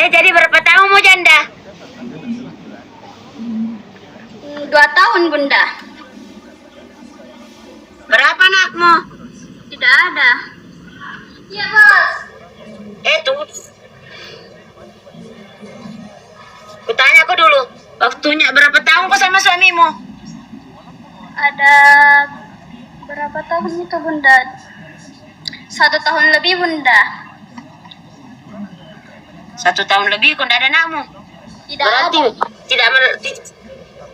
Jadi berapa tahun mau janda? 2 tahun bunda. Berapa anakmu? Tidak ada. Iya bos. Tuh. Kutanya kau dulu, waktunya berapa tahun kau sama suamimu? Ada berapa tahun itu bunda? 1 tahun lebih bunda. 1 tahun lebih kau tidak ada anakmu. Tidak Berarti ada.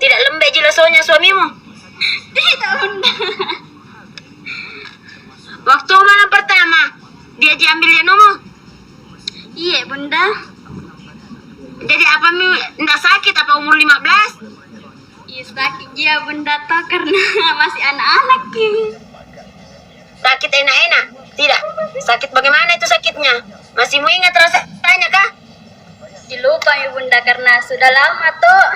tidak lembek jelasonya suamimu. Tidak bunda. Waktu malam pertama dia diambil janumu. Iya bunda. Jadi apa ndak sakit apa umur 15? Iya sakit dia bunda toh karena masih anak-anak ki. Sakit enak-enak? Tidak. Sakit bagaimana itu sakitnya? Masih mau ingat rasanya kah? Dilupa ya bunda karena sudah lama toh.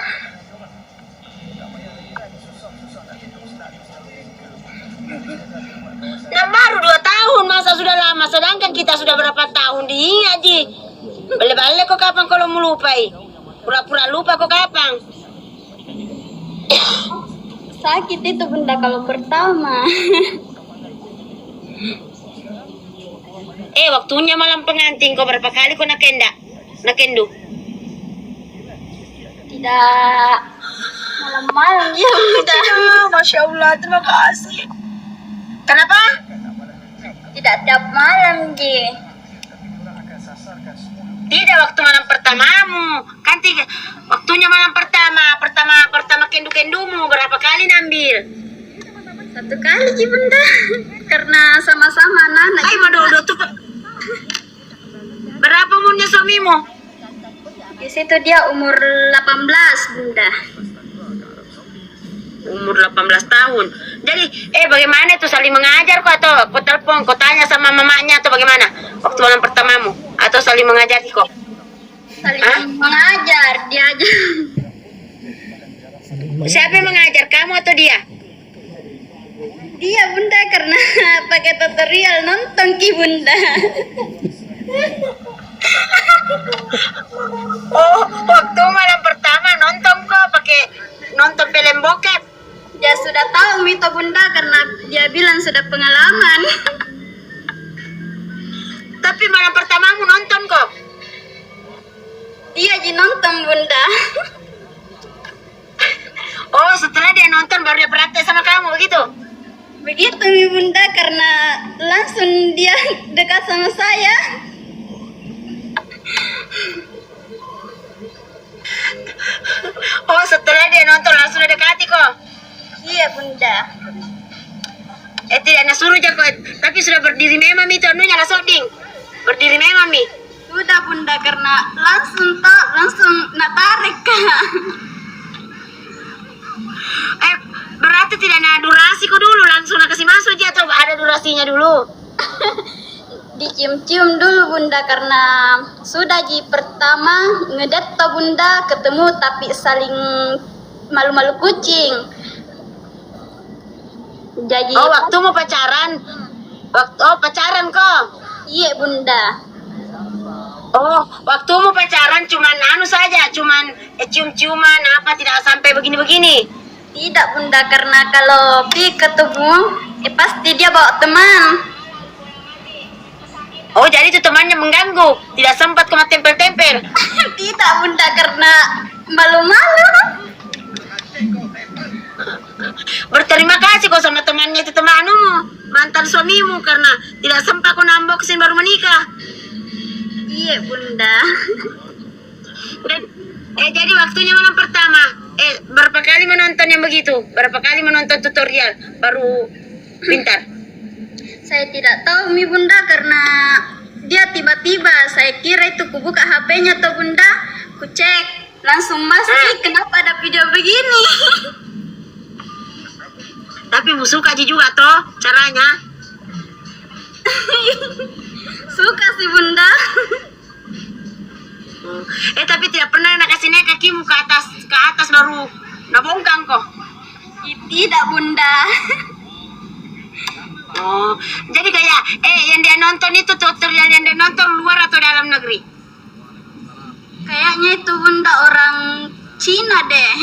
Nah baru 2 tahun masa sudah lama, sedangkan kita sudah berapa tahun diingat Ji. Bale-bale kok kapan kalau mau lupai? Pura-pura lupa kok kapan? Sakit itu bunda kalau pertama. Waktunya malam pengantin kau berapa kali kau nakendu? Tidak malam-malam ya bunda. Masya Allah, terima kasih. Kenapa? Tidak tiap malam Ji. Tidak waktu malam pertamamu. Kan waktunya malam pertama kendu-kendumu berapa kali nambil? 1 kali Ji bunda. Karena sama-sama anak-anak. Ay, madodo tuh. Berapa umurnya suamimu? Di situ dia umur 18 bunda. Umur 18 tahun. Jadi, bagaimana itu saling mengajar kok atau kau telepon, kau tanya sama mamanya atau bagaimana? Waktu malam pertamamu atau saling mengajar kok? Saling mengajar dia aja. Siapa yang mengajar, kamu atau dia? Dia bunda karena pakai tutorial nonton ki bunda. Oh, waktu malam pertama nonton kok pakai nonton film bokep. Dia sudah tahu itu bunda karena dia bilang sudah pengalaman. Tapi malam pertamamu nonton kok. Dia Ji nonton bunda. Oh, setelah dia nonton baru dia praktek sama kamu begitu? Begitu bunda karena langsung dia dekat sama saya. Oh, setelah dia nonton langsung dekati kok. Iya bunda. Tidak suruh jago, tapi sudah berdiri memang itu anunya lah soding. Berdiri memang mi. Sudah bunda karena langsung nak tarik kak. Berarti tidak ada durasi kok dulu langsung nak kasih masuk aja atau ada durasinya dulu? Dicium-cium dulu bunda karena sudah Ji pertama ngedet toh bunda ketemu tapi saling malu-malu kucing. Jadi waktu mau pacaran? Pacaran kok? Iya bunda. Waktu mau pacaran cuman saja, cuman cium-ciuman apa tidak sampai begini-begini? Tidak bunda karena kalau ketemu pasti dia bawa teman. Oh, jadi itu temannya mengganggu, tidak sempat kau tempel-tempel? Tidak bunda karena malu-malu. Berterima kasih kau sama temannya itu temanmu, mantan suamimu karena tidak sempat kau unboxing baru menikah. Iya bunda. Dan, jadi waktunya malam pertama, berapa kali menonton yang begitu? Berapa kali menonton tutorial baru pintar? Saya tidak tahu mi bunda karena dia tiba-tiba saya kira itu kubuka HP-nya tuh bunda, ku cek langsung masuk. Kenapa ada video begini? Tapi suka juga toh caranya. Suka sih bunda. Tapi tidak pernah nak kasih naik kakimu ke atas baru nabongkang kok. Tidak bunda. Jadi kayak yang dia nonton itu tutorial yang dia nonton luar atau dalam negeri? Kayaknya itu bunda orang Cina deh.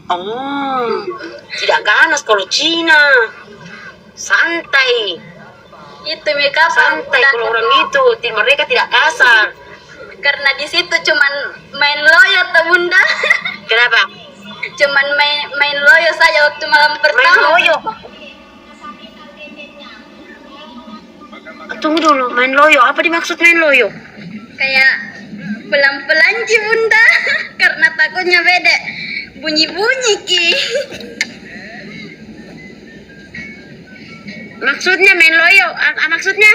Oh, tidak ganas kalau Cina. Santai. Itu mereka Santai kalau orang itu. Mereka tidak kasar. Karena di situ cuman main loyo tuh bunda. Kenapa? Cuman main loyo saja waktu malam Main pertama. loyo. Tunggu dulu, main loyo. Apa dimaksud main loyo? Kayak pelan-pelan sih bunda. Karena takutnya beda bunyi-bunyi ki. Maksudnya main loyo? Maksudnya?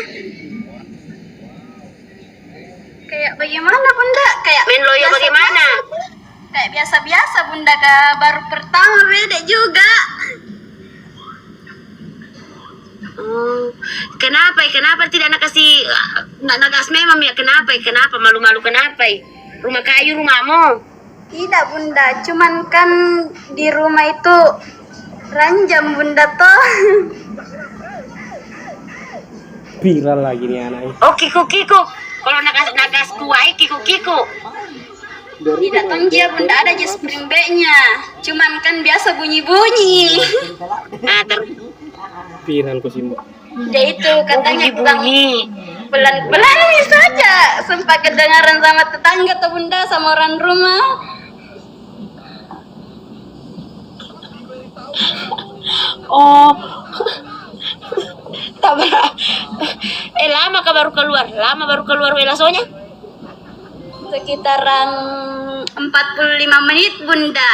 Kayak bagaimana bunda? Kayak Main loyo biasa- bagaimana? Kayak biasa-biasa bunda, baru pertama beda juga. Oh, kenapa? Kenapa tidak nak kasih nak gas memang ya? Kenapa? Kenapa malu-malu kenapa? Rumah kayu rumahmu. Tidak bunda, cuman kan di rumah itu ranjam bunda toh. Viral lagi nih anaknya. Oh, kiku. Kalau nagas kuai kiku. Tidak tonggi ya bunda, ada aja spring bag-nya. Cuman kan biasa bunyi-bunyi. Nah, Viral kok Simba. Dia itu katanya pulang bunyi. pelan-pelan saja. Sempat kedengaran sama tetangga tuh bunda, sama orang rumah. Oh. Lama baru keluar. Lama baru keluar welasonya. Sekitaran 45 menit bunda.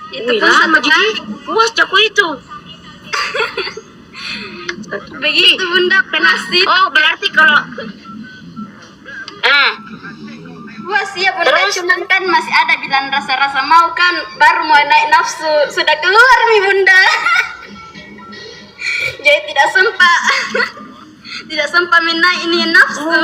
Itu Wih, pun lama satu jadi kali. puas cako itu. Begitu bunda pasti. Oh, berarti kalau Puas ya bunda, Terus? cuman kan masih ada bilang rasa-rasa mau kan, baru mau naik nafsu, sudah keluar nih bunda. Jadi tidak sempat. Tidak sempat menaik ini nafsu.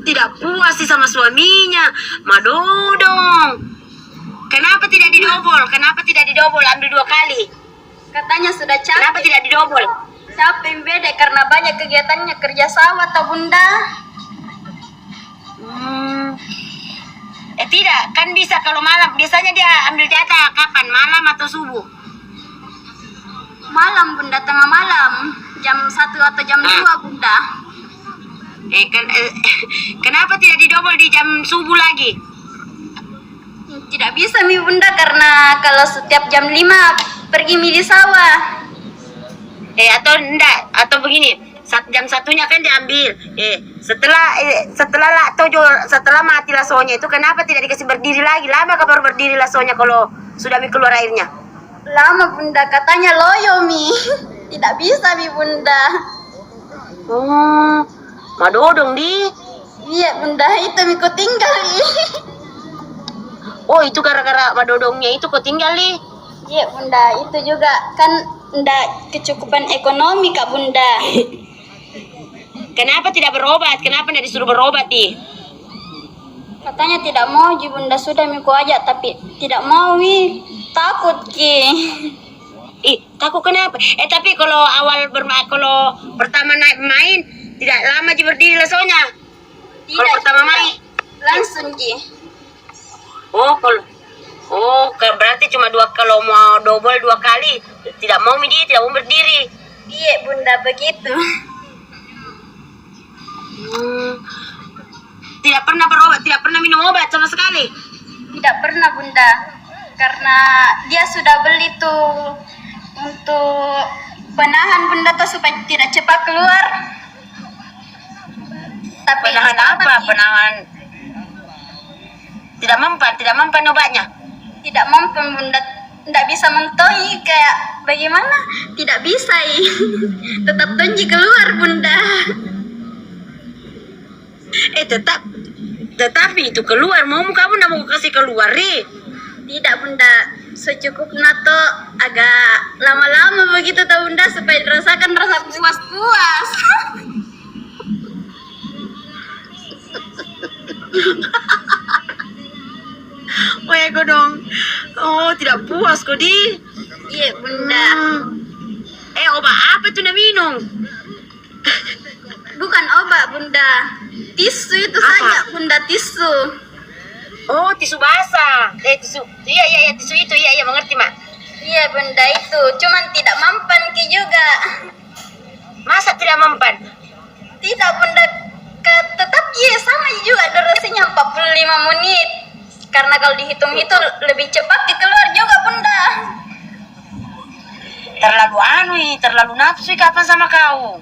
tidak puas sih sama suaminya. Madodong. Kenapa tidak didobol? Ambil 2 kali. Katanya sudah Kenapa capek. tidak didobol? Capek beda karena banyak kegiatannya kerja sawah toh bunda. Tidak, kan bisa kalau malam. Biasanya dia ambil jatah kapan? Malam atau subuh? Malam bunda, tengah malam. Jam 1 atau jam 2 bunda. Kenapa tidak didobol di jam subuh lagi? Tidak bisa mi bunda karena kalau setiap jam 5 pergi mi di sawah. Atau enggak, atau begini, jam satunya kan diambil. Setelah mati lasonya itu kenapa tidak dikasih berdiri lagi? Lama baru berdiri lasonya kalau sudah keluar airnya? Lama bunda, katanya loyo mi. Tidak bisa mi bunda. Oh, madodong di. Iya bunda, itu mi ku tinggal mi. Oh, itu gara-gara madodongnya itu kau tinggal di. Iya bunda, itu juga kan ndak kecukupan ekonomi kak bunda. Kenapa tidak berobat? Kenapa tidak disuruh berobat di? Katanya tidak mau ji bunda, sudah mi ku ajak tapi tidak mau mi. Takut ki. Takut kenapa? Tapi kalau kalau pertama naik main tidak lama ji berdiri lasonya. Kalau pertama main langsung ji. Berarti cuma kalau mau double 2 kali tidak mau tidak mau berdiri. Iya bunda, begitu. Tidak pernah berobat, tidak pernah minum obat sama sekali. Tidak pernah bunda, karena dia sudah beli tuh untuk penahan bunda tuh supaya tidak cepat keluar. Tapi Penahan apa? Penahan tidak mempan obatnya. Tidak mempan bunda, tidak bisa mentoi kayak bagaimana? Tidak bisa tetap tonji keluar bunda. Tetapi itu keluar, kamu nggak mau kasih keluar Tidak bunda, secukupnya tuh agak lama-lama begitu tuh bunda supaya dirasakan rasa puas-puas. Oh ya godong. Oh, tidak puas kok di. Iya bunda. Obat apa tuh nak minum? Bukan obat bunda. Tisu itu Apa? saja bunda, tisu. Oh, tisu basah. Tisu. Iya, tisu itu. Iya, mengerti, Mak. Iya bunda itu. Cuman tidak mampan ki juga. Masa tidak mempan? Tidak bunda. Tetap iya sama juga durasinya 45 menit. Karena kalau dihitung-hitung lebih cepat keluar juga bunda. Terlalu nafsu kapan sama kau?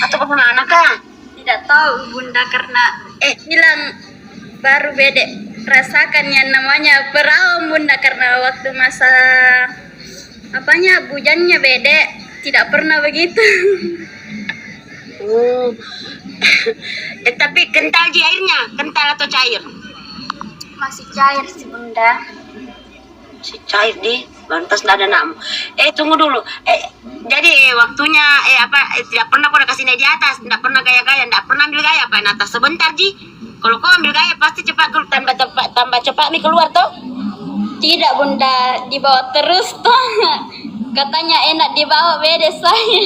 Atau bagaimana kah? Tidak tahu bunda karena bilang baru bede rasakan yang namanya perawan bunda karena waktu masa bujannya bede tidak pernah begitu. Tapi kental ji airnya, kental atau cair? Masih cair sih bunda. Si cair di lantas nggak ada nama. Tunggu dulu. Jadi waktunya tidak pernah kau kasih naik di atas, tidak pernah gaya-gaya, tidak pernah ambil gaya apa atas sebentar ji. Kalau kau ambil gaya pasti cepat tambah cepat nih keluar toh. Tidak bunda, dibawa terus toh. Katanya enak dibawa bede saya.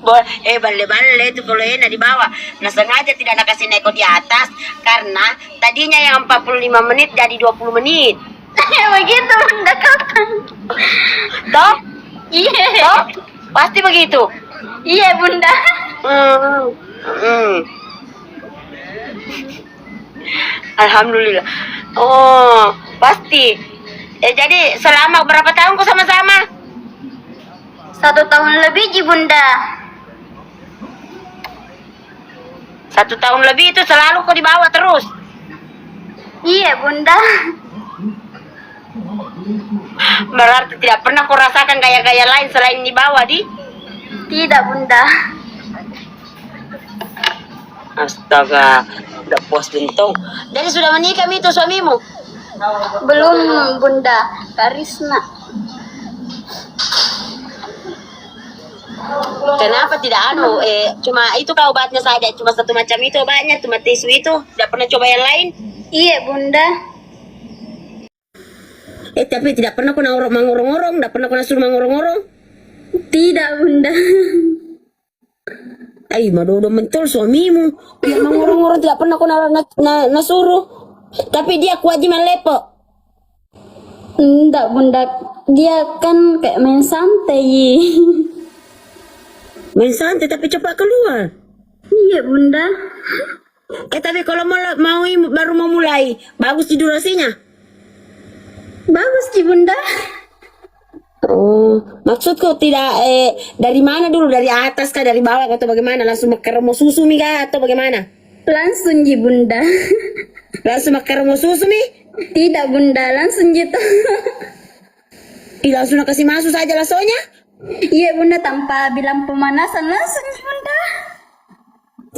Bale itu kalau enak di bawah. Nah sengaja tidak nak kasih naik di atas karena tadinya yang 45 menit jadi 20 menit. Begitu bunda kapan? Toh? Iya. Toh? Pasti begitu. Iya bunda. Alhamdulillah. Oh, pasti. Jadi selama berapa tahun kau sama-sama? 1 tahun lebih ji bunda. 1 tahun lebih itu selalu kau dibawa terus. Iya bunda. Berarti tidak pernah kau rasakan gaya-gaya lain selain dibawa di? Tidak bunda. Astaga, udah puas bentong. Jadi sudah menikah itu suamimu? Belum bunda, Karisma. Kenapa tidak cuma itu kau obatnya saja, cuma satu macam itu obatnya, cuma tisu itu, tidak pernah coba yang lain? Iya bunda. Tapi tidak pernah kau mangorong-ngorong, tidak pernah kau suruh mangorong-ngorong? Tidak bunda. Madodo mentul suamimu, dia mangorong-ngorong tidak pernah kau nasuruh, tapi dia kewajiban lepo. Enggak bunda, dia kan kayak main santai. Main santai tapi cepat keluar. Iya bunda. Tapi kalau baru mau mulai, bagus di durasinya. Bagus sih bunda. Oh, maksudku tidak dari mana dulu, dari atas kah, dari bawah atau bagaimana? Langsung makan mau susu mi kah atau bagaimana? Langsung ji bunda. Langsung makan mau susu mi? Tidak bunda, langsung gitu. Langsung kasih masuk saja langsungnya? Iya bunda, tanpa bilang pemanasan langsung ji bunda.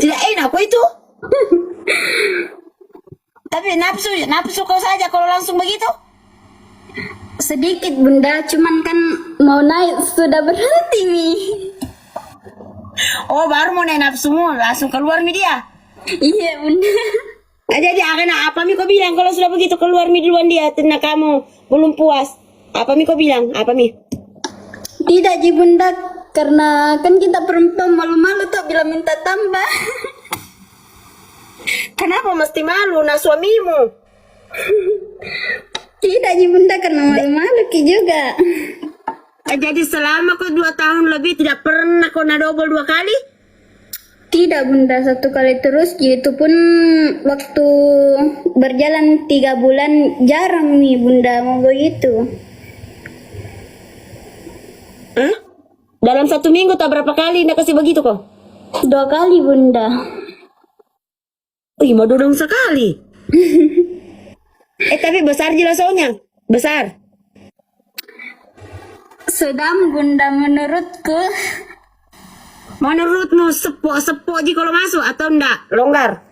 Tidak enak kok itu. Tapi nafsu kau saja kalau langsung begitu. Sedikit bunda, cuman kan mau naik sudah berhenti mi. Oh baru mau naik nafsumu, langsung keluar mi dia. Iya bunda. Jadi akan apa mi kau bilang kalau sudah begitu keluar mi duluan dia, karena kamu belum puas. Apa mi kau bilang? Apa mi? Tidak ji bunda, karena kan kita perempuan malu-malu tuh bila minta tambah. Kenapa mesti malu nak suamimu? Tidak ji bunda, karena malu-malu ki juga. Jadi selama kau 2 tahun lebih tidak pernah kau double 2 kali? Tidak bunda, 1 kali terus. Itu pun waktu berjalan 3 bulan jarang nih bunda mau begitu. Hah? Dalam 1 minggu tak berapa kali nak kasih begitu kok? 2 kali bunda. Mau dodong sekali. Tapi besar jelas soalnya. Besar. Sedang bunda menurutku. Menurutmu sepok ji kalau masuk atau enggak? Longgar?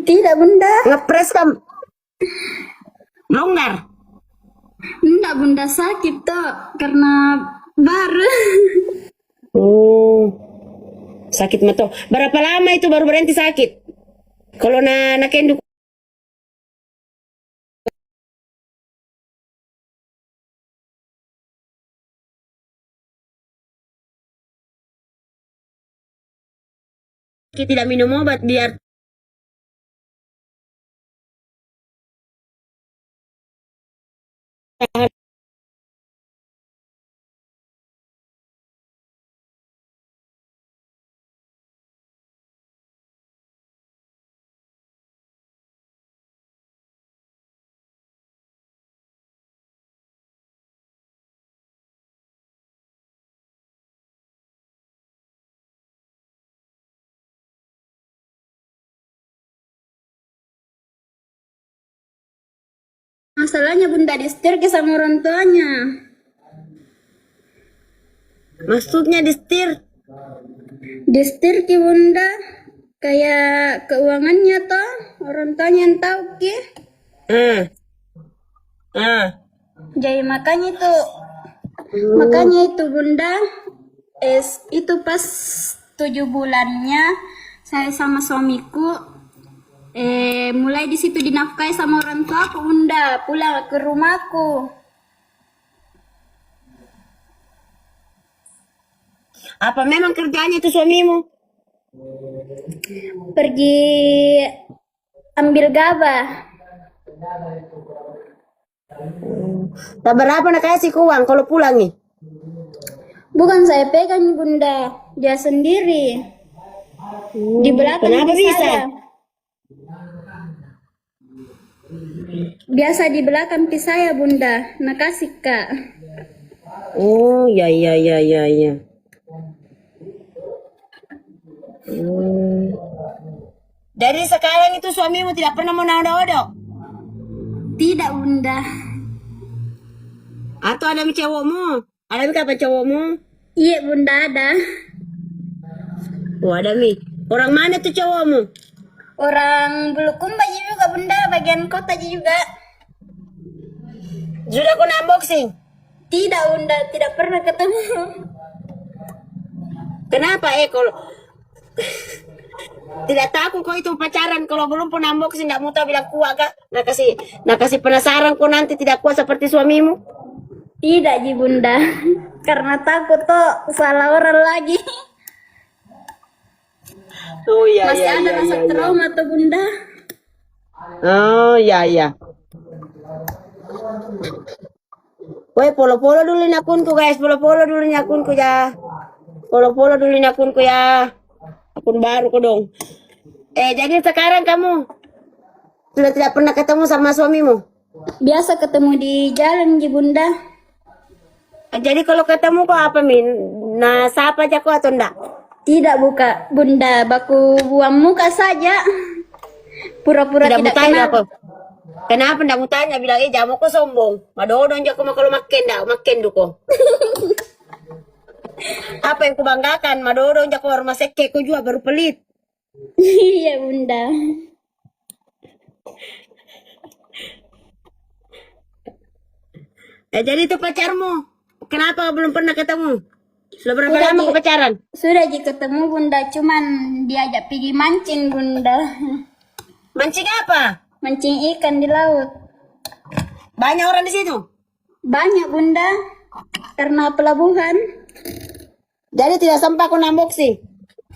Tidak bunda. Ngepres kan? Longgar? Enggak bunda, sakit tuh karena baru. Oh, sakit mata. Berapa lama itu baru berhenti sakit? Kalau nak enduk tidak minum obat biar Masalahnya bunda disetir ke sama orang tuanya. maksudnya disetir. Disetir ke bunda. Kayak keuangannya toh. Orang tuanya yang tahu ke. Hmm. Ah. Jadi makanya itu bunda. Itu pas 7 bulannya saya sama suamiku mulai di situ dinafkahi sama orang tua aku bunda, pulang ke rumahku. Apa memang kerjanya itu suamimu? Pergi ambil gabah. Tak berapa nak kasih ke uang kalau pulang nih? Bukan saya pegang bunda, dia sendiri. Di belakang Kenapa di bisa? saya. Biasa di belakang di saya bunda, nakasih kak. Oh, ya. Dari sekarang itu suamimu tidak pernah mau odok? Tidak bunda. Atau ada cowokmu? Ada kapan cowokmu? Iya bunda ada. Oh, ada mi. Orang mana tuh cowokmu? Orang Bulukumba juga bunda, bagian kota juga. Sudah kau unboxing? Tidak bunda, tidak pernah ketemu. Kenapa kalau tidak takut kau itu pacaran kalau belum pernah unboxing tidak mau tahu bilang kuat kak? Nak kasih penasaran kau nanti tidak kuat seperti suamimu? Tidak ji bunda, karena takut toh salah orang lagi. Oh iya. Masih ada rasa trauma tuh bunda. Oh iya. Woi, polo-polo dulu ni akunku guys, polo-polo dulu ni akunku ya. Polo-polo dulu ni akunku ya. Akun baru ko dong. Jadi sekarang kamu sudah tidak pernah ketemu sama suamimu? Biasa ketemu di jalan ji bunda. Jadi kalau ketemu kok apa min? Nah, sapa aja kok atau enggak? Tidak buka bunda, baku buang muka saja. Pura-pura tidak bertanya kenal. aku. Kenapa ndak mau tanya bilang jamu kok sombong. Madodon jako kalau makin duko. Apa yang kubanggakan? Madodon jako rumah seke ko juga baru pelit. Iya bunda. Jadi itu pacarmu. Kenapa belum pernah ketemu? Sudah berapa Udah, lama Ji. kau pacaran? Sudah ji ketemu bunda, cuman diajak pergi mancing bunda. Mancing apa? Mancing ikan di laut. Banyak orang di situ. Banyak bunda, karena pelabuhan. Jadi tidak sempat kau unboxing.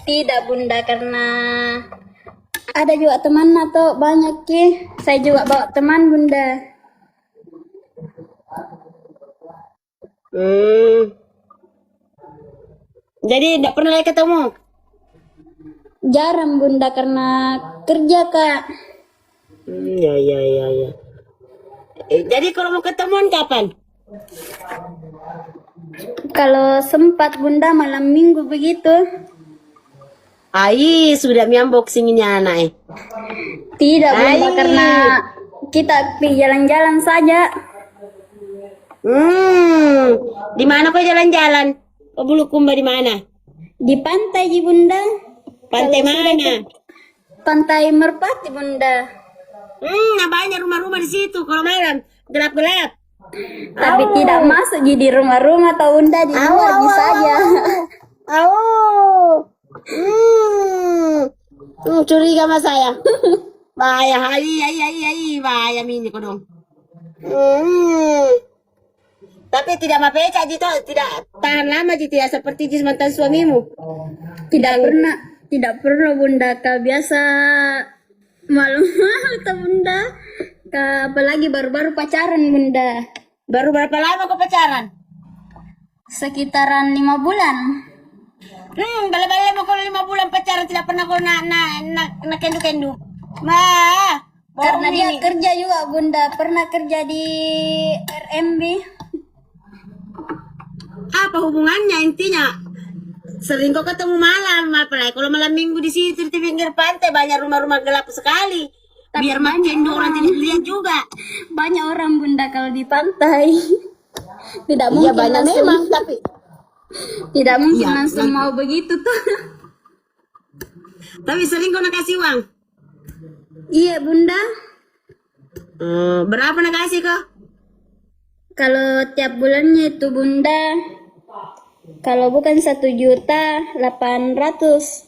Tidak bunda, karena ada juga teman atau banyak ki. Saya juga bawa teman bunda. Jadi tidak pernah lagi ketemu. Jarang bunda karena kerja kak. Ya. Jadi kalau mau ketemuan kapan? Kalau sempat bunda malam minggu begitu. Sudah unboxing ini anak. Tidak bunda, Ai. karena kita pergi jalan-jalan saja. Di mana kau jalan-jalan? Kau Bulukumba di mana? Di pantai ji bunda. Pantai Kalau sudah mana? Pantai Merpati bunda. Banyak rumah-rumah di situ. Kalau malam gelap-gelap. Tapi tidak masuk ji di rumah-rumah atau bunda, di luar ji saja. Curiga sama saya. Bahaya, bahaya mini kau dong. Tapi tidak mapeca gitu, tidak tahan lama gitu ya seperti jis mantan suamimu. Tidak pernah. Tidak pernah bunda, kak biasa malu-malu tuh bunda. Kak, apalagi baru-baru pacaran bunda. Baru berapa lama kau pacaran? Sekitaran 5 bulan. Bala-bala mau kalau 5 bulan pacaran tidak pernah kau nak kendu-kendu. Ma, Karena dia ini. kerja juga bunda, pernah kerja di RMB. Apa hubungannya intinya? Sering kau ketemu malam, apalagi kalau malam minggu di situ di pinggir pantai banyak rumah-rumah gelap sekali. Biar makin orang tidak lihat juga. Banyak orang bunda kalau di pantai. Tidak Iya mungkin banyak langsung, memang, tapi tidak mungkin Iya, langsung mau begitu tuh. tapi sering kau nak kasih uang. Iya bunda, Berapa nak kasih kau? kalau tiap bulannya itu bunda, kalau bukan 1.800.000.